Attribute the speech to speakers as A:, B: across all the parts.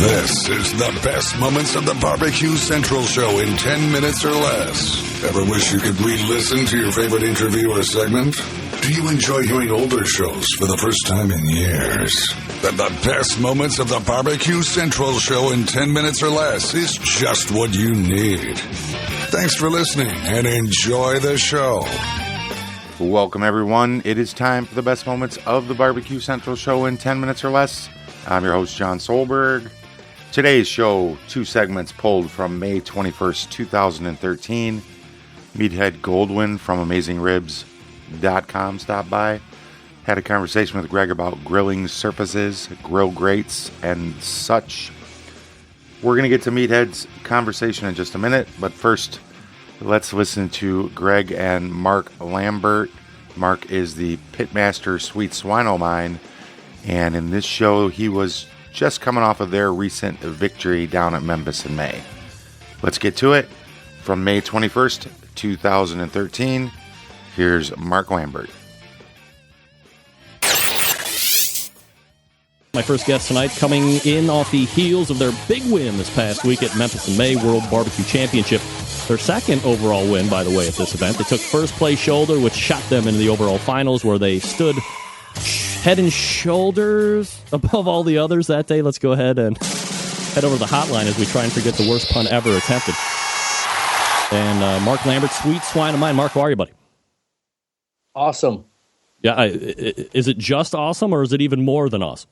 A: This is the best moments of the Barbecue Central show in 10 minutes or less. Ever wish you could re-listen to your favorite interview or segment? Do you enjoy hearing older shows for the first time in years? Then the best moments of the Barbecue Central show in 10 minutes or less is just what you need. Thanks for listening and enjoy the show.
B: Welcome, everyone. It is time for the best moments of the Barbecue Central show in 10 minutes or less. I'm your host, Jon Solberg. Today's show, 2 segments pulled from May 21st, 2013. Meathead Goldwyn from AmazingRibs.com stopped by. Had a conversation with Greg about grilling surfaces, grill grates, and such. We're going to get to Meathead's conversation in just a minute, but first, let's listen to Greg and Mark Lambert. Mark is the pitmaster Swine O Mine, and in this show, he was just coming off of their recent victory down at Memphis in May. Let's get to it. From May 21st, 2013, here's Mark Lambert.
C: My first guest tonight coming in off the heels of their big win this past week at Memphis in May World Barbecue Championship. Their second overall win, by the way, at this event. They took first place shoulder, which shot them into the overall finals, where they stood head and shoulders above all the others that day. Let's go ahead and head over to the hotline as we try and forget the worst pun ever attempted. And Mark Lambert, Swine O Mine. Mark, how are you, buddy?
D: Awesome.
C: Yeah, is it just awesome, or is it even more than awesome?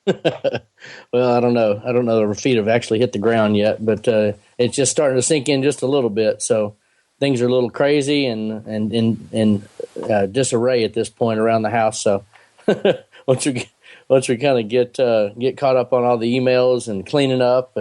D: Well, I don't know. I don't know the feet have actually hit the ground yet, but it's just starting to sink in just a little bit. So things are a little crazy and in disarray at this point around the house. So once we kind of get caught up on all the emails and cleaning up,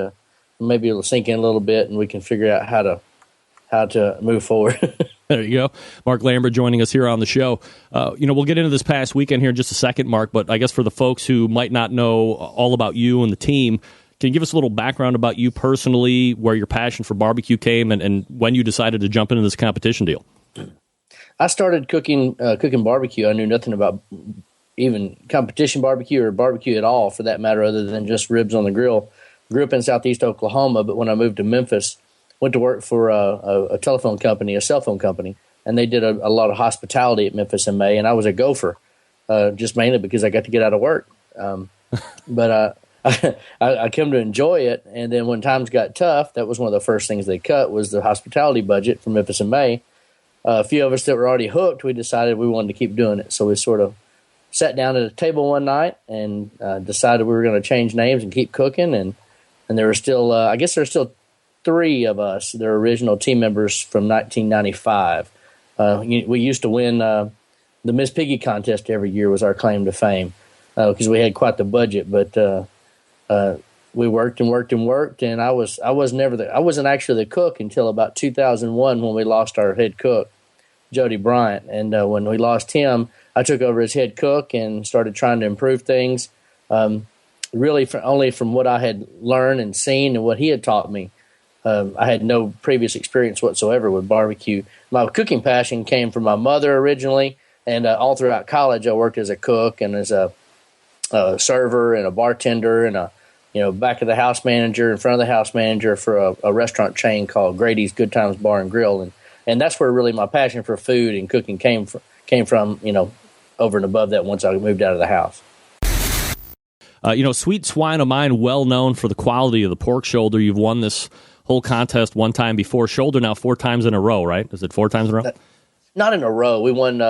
D: maybe it'll sink in a little bit, and we can figure out how to move forward.
C: There you go. Mark Lambert joining us here on the show. We'll get into this past weekend here in just a second, Mark, but I guess for the folks who might not know all about you and the team, can you give us a little background about you personally, where your passion for barbecue came, and when you decided to jump into this competition deal?
D: I started cooking barbecue. I knew nothing about even competition barbecue or barbecue at all, for that matter, other than just ribs on the grill. Grew up in southeast Oklahoma, but when I moved to Memphis, went to work for a telephone company, a cell phone company, and they did a lot of hospitality at Memphis in May, and I was a gopher, just mainly because I got to get out of work. But I came to enjoy it, and then when times got tough, that was one of the first things they cut was the hospitality budget for Memphis in May. A few of us that were already hooked, we decided we wanted to keep doing it, so we sort of sat down at a table one night and decided we were going to change names and keep cooking, and there were still, I guess there's still 3 of us, their original team members from 1995. We used to win the Miss Piggy contest every year was our claim to fame because we had quite the budget. But we worked and worked and worked, and I wasn't actually the cook until about 2001 when we lost our head cook, Jody Bryant. And when we lost him, I took over as head cook and started trying to improve things. Really, only from what I had learned and seen and what he had taught me. I had no previous experience whatsoever with barbecue. My cooking passion came from my mother originally, and all throughout college I worked as a cook and as a server and a bartender and a back of the house manager, in front of the house manager for a restaurant chain called Grady's Good Times Bar and Grill, and that's where really my passion for food and cooking came from. Over and above that, once I moved out of the house.
C: Swine O Mine, well known for the quality of the pork shoulder. You've won this whole contest one time before. Shoulder now 4 times in a row, right? Is it 4 times in a row?
D: Not in a row. We won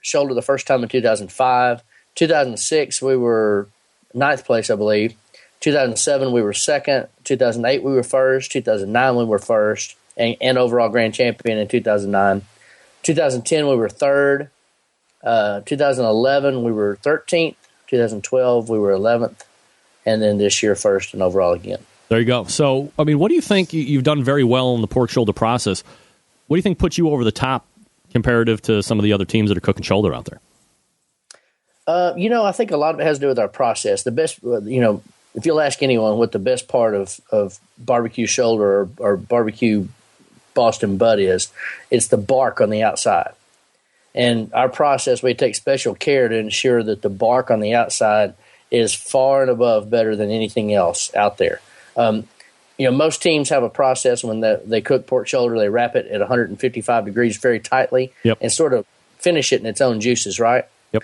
D: shoulder the first time in 2005. 2006, we were 9th place, I believe. 2007, we were 2nd. 2008, we were 1st. 2009, we were 1st and overall grand champion in 2009. 2010, we were 3rd. 2011, we were 13th. 2012, we were 11th. And then this year, 1st and overall again.
C: There you go. So, what do you think? You've done very well in the pork shoulder process. What do you think puts you over the top comparative to some of the other teams that are cooking shoulder out there?
D: I think a lot of it has to do with our process. The best, if you'll ask anyone what the best part of barbecue shoulder or barbecue Boston butt is, it's the bark on the outside. And our process, we take special care to ensure that the bark on the outside is far and above better than anything else out there. Most teams have a process when they cook pork shoulder, they wrap it at 155 degrees very tightly and sort of finish it in its own juices, right?
C: Yep.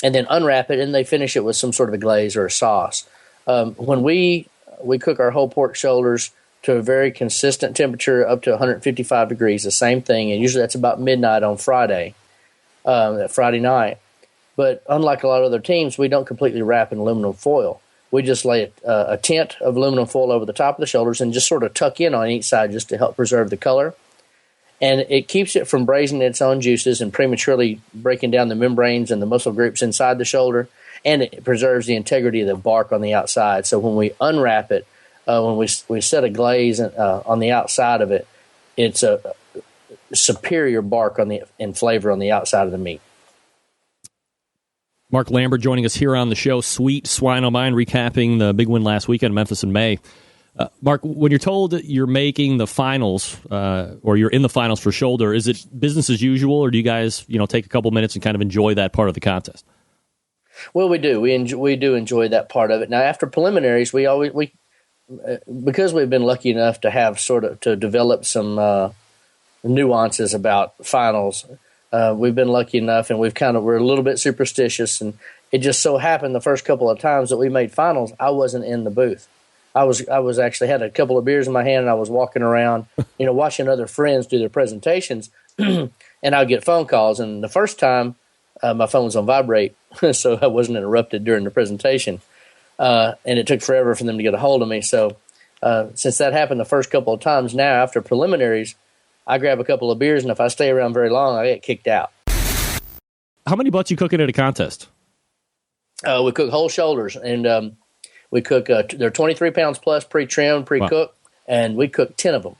D: And then unwrap it, and they finish it with some sort of a glaze or a sauce. When we cook our whole pork shoulders to a very consistent temperature up to 155 degrees, the same thing, and usually that's about midnight on Friday night. But unlike a lot of other teams, we don't completely wrap in aluminum foil. We just lay a tint of aluminum foil over the top of the shoulders and just sort of tuck in on each side just to help preserve the color. And it keeps it from braising its own juices and prematurely breaking down the membranes and the muscle groups inside the shoulder, and it preserves the integrity of the bark on the outside. So when we unwrap it, when we set a glaze on the outside of it, it's a superior bark and flavor on the outside of the meat.
C: Mark Lambert joining us here on the show, Sweet Swine O Mine, recapping the big win last weekend in Memphis in May. Mark, when you're told that you're making the finals or you're in the finals for shoulder, is it business as usual, or do you guys take a couple minutes and kind of enjoy that part of the contest?
D: Well, we do. We do enjoy that part of it. Now, after preliminaries, we because we've been lucky enough to have to develop some nuances about finals. We've been lucky enough, and we're a little bit superstitious, and it just so happened the first couple of times that we made finals, I wasn't in the booth. I was actually had a couple of beers in my hand, and I was walking around, watching other friends do their presentations, and I'd get phone calls. And the first time, my phone was on vibrate, so I wasn't interrupted during the presentation, and it took forever for them to get a hold of me. So since that happened the first couple of times, now after preliminaries, I grab a couple of beers, and if I stay around very long, I get kicked out.
C: How many butts you cooking at a contest?
D: We cook whole shoulders, and we cook. They're 23 pounds plus, pre-trimmed, pre-cooked, and we cook 10 of them.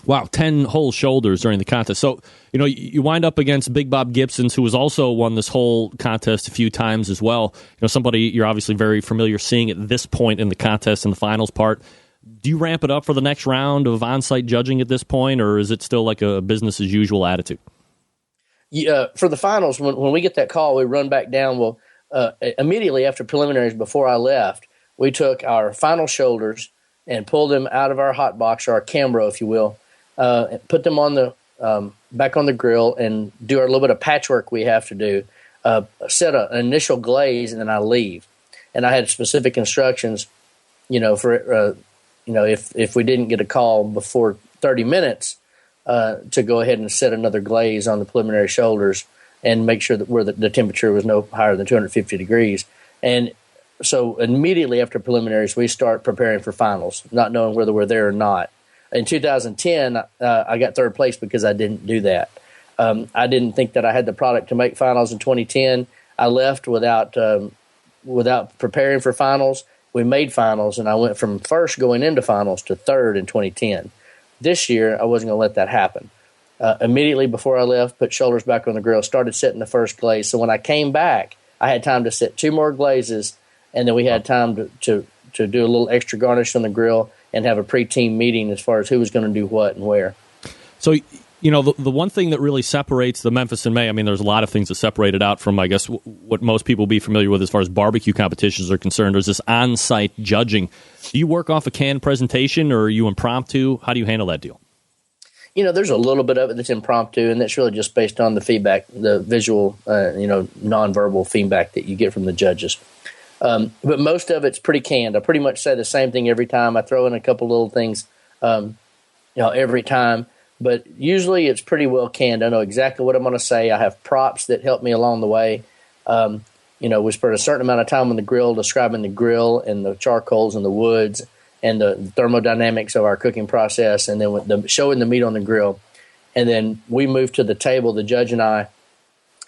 C: Wow, 10 whole shoulders during the contest. So, you wind up against Big Bob Gibson's, who has also won this whole contest a few times as well. Somebody you're obviously very familiar seeing at this point in the contest in the finals part. Do you ramp it up for the next round of on-site judging at this point, or is it still like a business-as-usual attitude?
D: Yeah, for the finals, when we get that call, we run back down. Well, immediately after preliminaries, before I left, we took our final shoulders and pulled them out of our hot box, or our Cambro, if you will, and put them on the back on the grill and do our little bit of patchwork we have to do, set an initial glaze, and then I leave. And I had specific instructions, for if we didn't get a call before 30 minutes, to go ahead and set another glaze on the preliminary shoulders and make sure that the temperature was no higher than 250 degrees. And so immediately after preliminaries, we start preparing for finals, not knowing whether we're there or not. In 2010, I got third place because I didn't do that. I didn't think that I had the product to make finals in 2010. I left without preparing for finals. We made finals, and I went from first going into finals to third in 2010. This year, I wasn't going to let that happen. Immediately before I left, put shoulders back on the grill, started setting the first glaze. So when I came back, I had time to set 2 more glazes, and then we had time to do a little extra garnish on the grill and have a pre-team meeting as far as who was going to do what and where.
C: So, the one thing that really separates the Memphis in May, there's a lot of things that separate it out from, I guess, what most people will be familiar with as far as barbecue competitions are concerned. There's this on-site judging. Do you work off a canned presentation, or are you impromptu? How do you handle that deal?
D: There's a little bit of it that's impromptu, and that's really just based on the feedback, the visual, nonverbal feedback that you get from the judges. But most of it's pretty canned. I pretty much say the same thing every time. I throw in a couple little things, every time. But usually it's pretty well canned. I know exactly what I'm going to say. I have props that help me along the way. We spent a certain amount of time on the grill describing the grill and the charcoals and the woods and the thermodynamics of our cooking process, and then showing the meat on the grill. And then we moved to the table, the judge and I,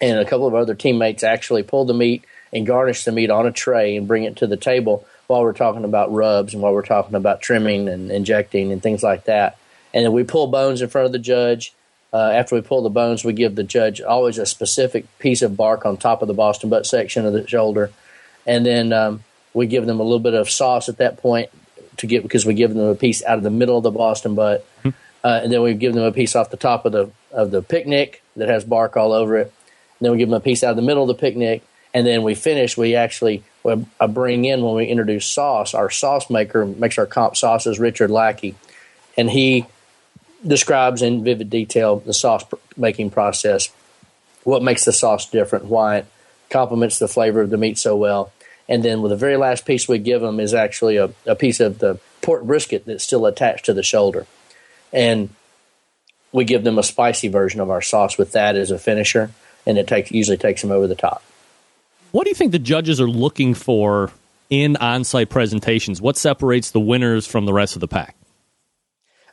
D: and a couple of other teammates actually pulled the meat and garnished the meat on a tray and bring it to the table while we're talking about rubs and while we're talking about trimming and injecting and things like that. And then we pull bones in front of the judge. After we pull the bones, we give the judge always a specific piece of bark on top of the Boston butt section of the shoulder. And then we give them a little bit of sauce at that point because we give them a piece out of the middle of the Boston butt. And then we give them a piece off the top of the picnic that has bark all over it. And then we give them a piece out of the middle of the picnic. And then we finish. We actually I bring in when we introduce sauce. Our sauce maker makes our comp sauces, Richard Lackey, and he describes in vivid detail the sauce making process, what makes the sauce different, why it complements the flavor of the meat so well. And then with the very last piece we give them is actually a piece of the pork brisket that's still attached to the shoulder. And we give them a spicy version of our sauce with that as a finisher, and it usually takes them over the top.
C: What do you think the judges are looking for in on-site presentations? What separates the winners from the rest of the pack?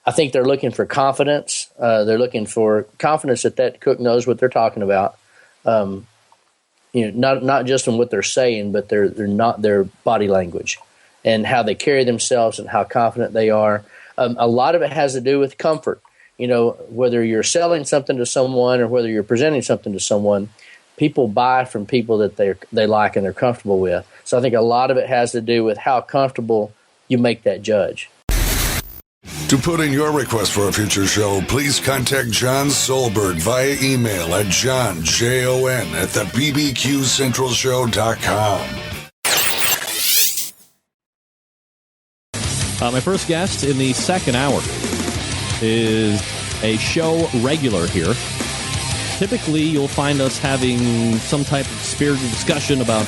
D: I think they're looking for confidence. They're looking for confidence that cook knows what they're talking about. Not just in what they're saying, but their body language and how they carry themselves and how confident they are. A lot of it has to do with comfort. Whether you're selling something to someone or whether you're presenting something to someone, people buy from people that they like and they're comfortable with. So I think a lot of it has to do with how comfortable you make that judge.
A: To put in your request for a future show, please contact Jon Solberg via email at jon@bbqcentralshow.com.
C: My first guest in the second hour is a show regular here. Typically, you'll find us having some type of spirited discussion about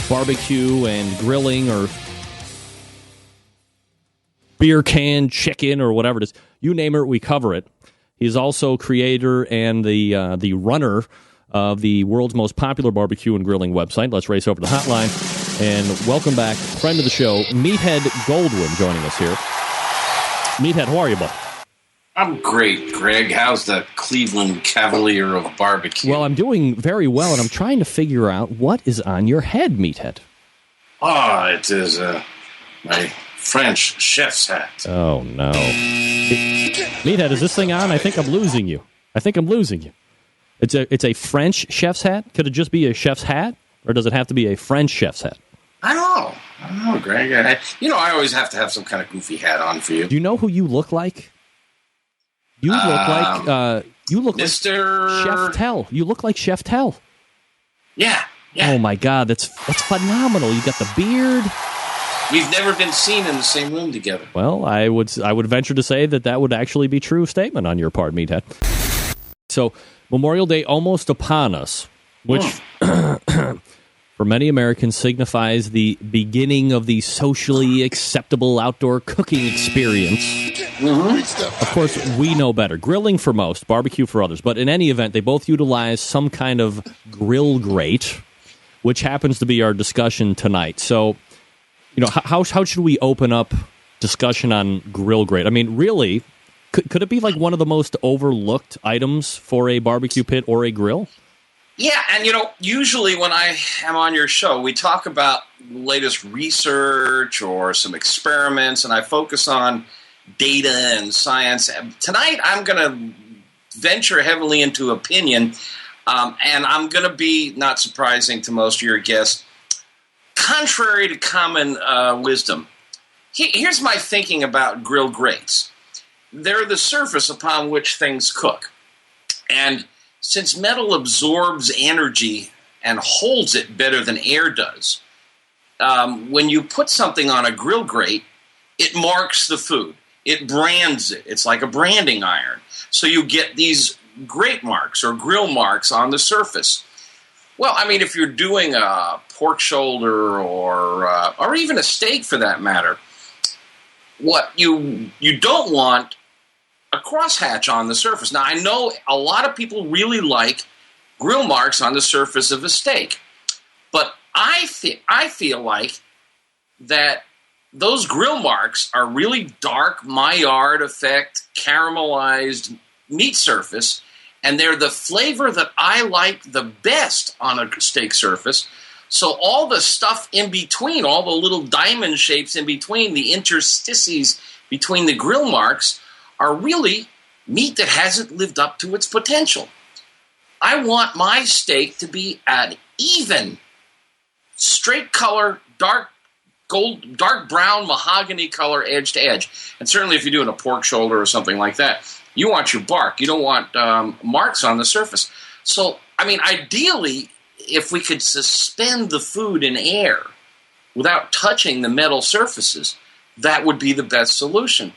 C: barbecue and grilling or beer can chicken or whatever it is. You name it, we cover it. He's also creator and the runner of the world's most popular barbecue and grilling website. Let's race over to the hotline and welcome back, friend of the show, Meathead Goldwyn, joining us here. Meathead, how are you, bud?
E: I'm great, Greg. How's the Cleveland Cavalier of barbecue?
C: Well, I'm doing very well, and I'm trying to figure out what is on your head, Meathead.
E: It is my French chef's hat.
C: Oh, no. Meathead, is this thing on? I think I'm losing you. It's a French chef's hat? Could it just be a chef's hat? Or does it have to be a French chef's hat?
E: I don't know, Greg. I always have to have some kind of goofy hat on for you.
C: Do you know who you look like? You look like
E: Mr.
C: Like Chef Tell. You look like Chef Tell.
E: Yeah.
C: Oh my God, that's phenomenal. You got the beard.
E: We've never been seen in the same room together.
C: Well, I would venture to say that would actually be a true statement on your part, Meathead. So, Memorial Day almost upon us, which for many Americans signifies the beginning of the socially acceptable outdoor cooking experience. Mm-hmm. Of course, we know better. Grilling for most, barbecue for others. But in any event, they both utilize some kind of grill grate, which happens to be our discussion tonight. So, how should we open up discussion on grill grate? I mean, really, could it be like one of the most overlooked items for a barbecue pit or a grill?
E: Yeah, and usually when I am on your show, we talk about the latest research or some experiments, and I focus on data and science. Tonight, I'm going to venture heavily into opinion, and I'm going to be, not surprising to most of your guests, contrary to common wisdom. Here's my thinking about grill grates. They're the surface upon which things cook. And since metal absorbs energy and holds it better than air does, when you put something on a grill grate, it marks the food. It brands it. It's like a branding iron. So you get these grate marks or grill marks on the surface. Well, I mean, if you're doing a pork shoulder or even a steak for that matter, what you don't want a crosshatch on the surface. Now, I know a lot of people really like grill marks on the surface of a steak, but I feel like that those grill marks are really dark Maillard effect, caramelized meat surface, and they're the flavor that I like the best on a steak surface. So all the stuff in between, all the little diamond shapes in between, the interstices between the grill marks, are really meat that hasn't lived up to its potential. I want my steak to be an even, straight color, dark brown mahogany color edge to edge. And certainly if you're doing a pork shoulder or something like that, you want your bark. You don't want marks on the surface. So, I mean, ideally, if we could suspend the food in air without touching the metal surfaces, that would be the best solution.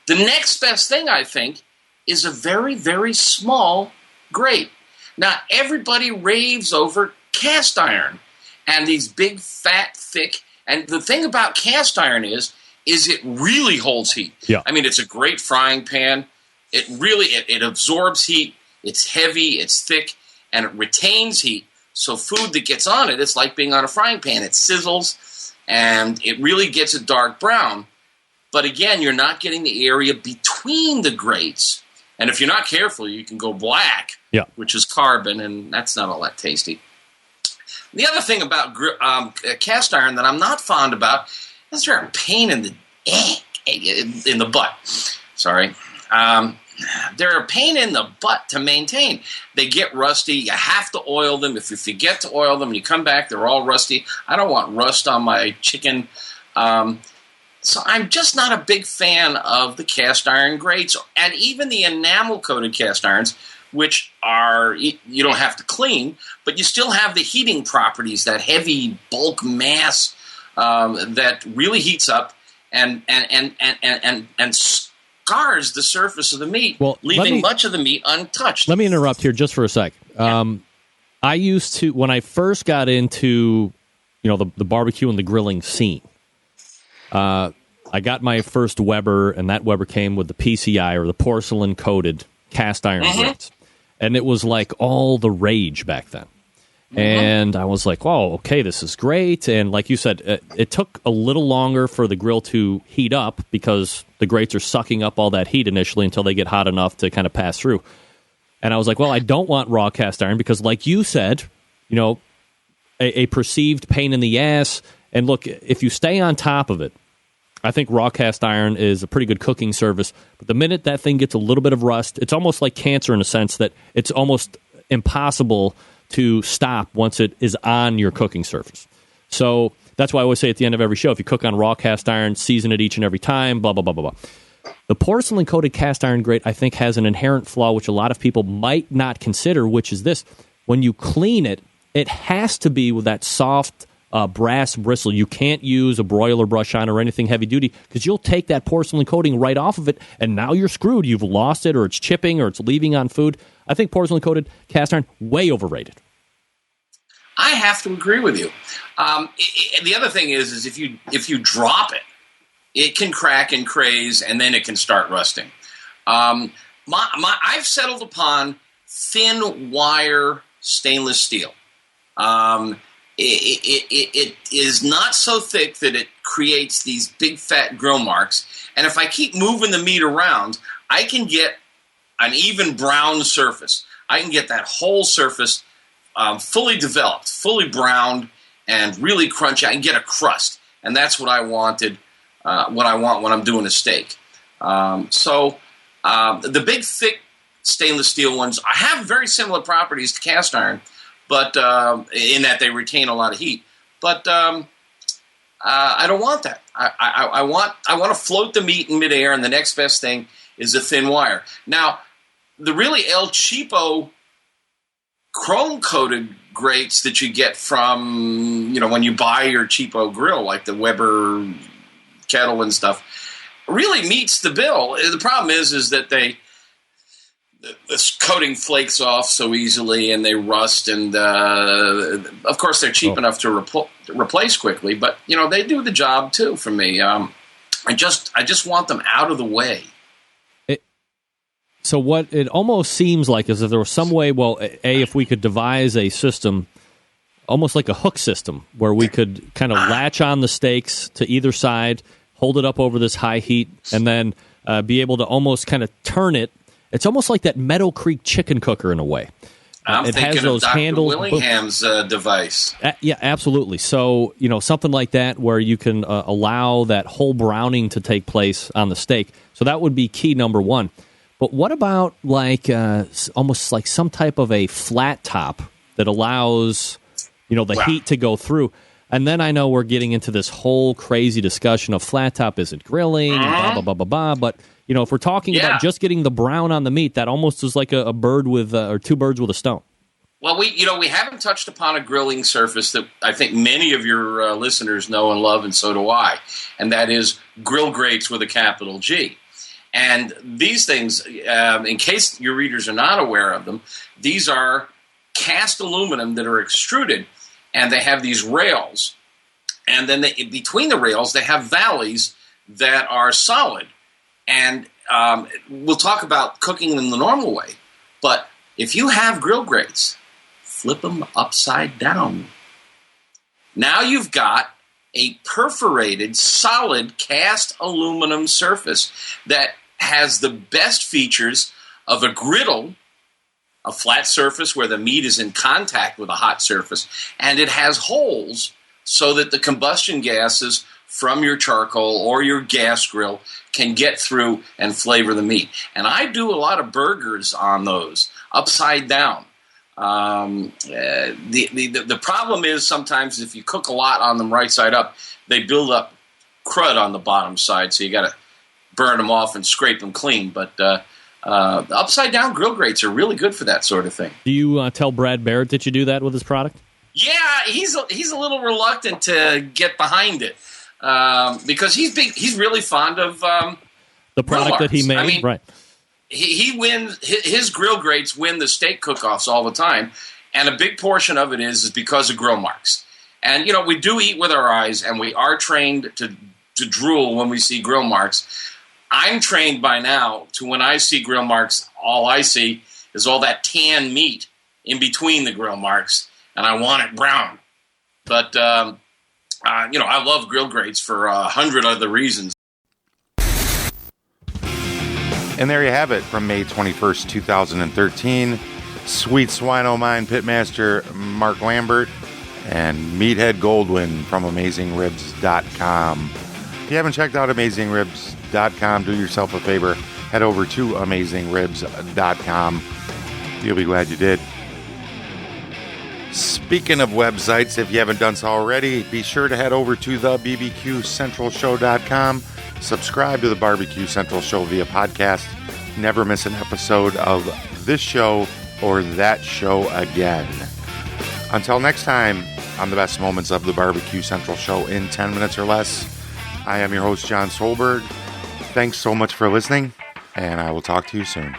E: The next best thing, I think, is a very, very small grate. Now, everybody raves over cast iron and these big, fat, thick. And the thing about cast iron is it really holds heat.
C: Yeah.
E: I mean, it's a great frying pan. It really it absorbs heat. It's heavy, it's thick, and it retains heat. So food that gets on it, it's like being on a frying pan. It sizzles, and it really gets a dark brown. But again, you're not getting the area between the grates. And if you're not careful, you can go black, which is carbon, and that's not all that tasty. The other thing about cast iron that I'm not fond about is they're a pain in the butt. Sorry. They're a pain in the butt to maintain. They get rusty. You have to oil them. If you forget to oil them and you come back, they're all rusty. I don't want rust on my chicken. So I'm just not a big fan of the cast iron grates, and even the enamel-coated cast irons, which are, you don't have to clean, but you still have the heating properties, that heavy bulk mass that really heats up and scars the surface of the meat, leaving much of the meat untouched.
C: Let me interrupt here just for a sec. I used to, when I first got into, the barbecue and the grilling scene, I got my first Weber, and that Weber came with the PCI, or the porcelain-coated cast iron grates. And it was like all the rage back then. And I was like, "Wow, okay, this is great." And like you said, it took a little longer for the grill to heat up because the grates are sucking up all that heat initially until they get hot enough to kind of pass through. And I was like, well, I don't want raw cast iron because, like you said, a perceived pain in the ass. And look, if you stay on top of it, I think raw cast iron is a pretty good cooking surface. But the minute that thing gets a little bit of rust, it's almost like cancer in a sense that it's almost impossible to stop once it is on your cooking surface. So that's why I always say at the end of every show, if you cook on raw cast iron, season it each and every time, blah, blah, blah, blah, blah. The porcelain-coated cast iron grate, I think, has an inherent flaw which a lot of people might not consider, which is this. When you clean it, it has to be with that soft brass bristle. You can't use a broiler brush on or anything heavy-duty because you'll take that porcelain coating right off of it, and now you're screwed. You've lost it, or it's chipping, or it's leaving on food. I think porcelain-coated cast iron, way overrated.
E: I have to agree with you. The other thing is if you drop it, it can crack and craze, and then it can start rusting. I've settled upon thin wire stainless steel. It is not so thick that it creates these big fat grill marks. And if I keep moving the meat around, I can get an even brown surface. I can get that whole surface fully developed, fully browned, and really crunchy. I can get a crust, and that's what I wanted. What I want when I'm doing a steak. The big, thick stainless steel ones have very similar properties to cast iron, but in that they retain a lot of heat. But I don't want that. I want to float the meat in midair, and the next best thing is a thin wire. Now, the really El Cheapo chrome-coated grates that you get from, when you buy your cheapo grill, like the Weber kettle and stuff, really meets the bill. The problem is that the coating flakes off so easily, and they rust, and of course they're cheap enough to replace quickly, but they do the job too for me. I just want them out of the way.
C: So what it almost seems like is if there was some way, if we could devise a system, almost like a hook system, where we could kind of latch on the steaks to either side, hold it up over this high heat, and then be able to almost kind of turn it. It's almost like that Meadow Creek chicken cooker in a way.
E: I'm
C: it
E: thinking
C: has those
E: of Dr.
C: handles.
E: Willingham's device.
C: Yeah, absolutely. So, something like that where you can allow that whole browning to take place on the steak. So that would be key number one. But what about almost like some type of a flat top that allows, the heat to go through? And then I know we're getting into this whole crazy discussion of flat top isn't grilling, and blah, blah, blah, blah, blah. But, if we're talking about just getting the brown on the meat, that almost is like a bird with, or two birds with a stone.
E: Well, we haven't touched upon a grilling surface that I think many of your listeners know and love, and so do I, and that is grill grates with a capital G. And these things, in case your readers are not aware of them, these are cast aluminum that are extruded, and they have these rails. And then between the rails, they have valleys that are solid. And we'll talk about cooking in the normal way. But if you have grill grates, flip them upside down. Now you've got a perforated, solid cast aluminum surface that has the best features of a griddle, a flat surface where the meat is in contact with a hot surface, and it has holes so that the combustion gases from your charcoal or your gas grill can get through and flavor the meat. And I do a lot of burgers on those, upside down. The problem is sometimes if you cook a lot on them right side up, they build up crud on the bottom side, so you got to burn them off and scrape them clean. But the upside down grill grates are really good for that sort of thing. Do
C: you tell Brad Barrett that you do that with his product?
E: Yeah, he's a little reluctant to get behind it because he's really fond of
C: the product that he made.
E: I mean,
C: right.
E: He wins. His grill grates win the steak cook-offs all the time, and a big portion of it is because of grill marks. And we do eat with our eyes, and we are trained to drool when we see grill marks. I'm trained by now to when I see grill marks, all I see is all that tan meat in between the grill marks, and I want it brown. But I love grill grates for 100 other reasons.
B: And there you have it from May 21st, 2013. Sweet Swine O Mine Pitmaster Mark Lambert and Meathead Goldwyn from AmazingRibs.com. If you haven't checked out AmazingRibs.com, do yourself a favor. Head over to AmazingRibs.com. You'll be glad you did. Speaking of websites, if you haven't done so already, be sure to head over to the BBQCentralShow.com. Subscribe to the Barbecue Central Show via podcast. Never miss an episode of this show or that show again. Until next time, on the best moments of the Barbecue Central Show in 10 minutes or less, I am your host, Jon Solberg. Thanks so much for listening, and I will talk to you soon.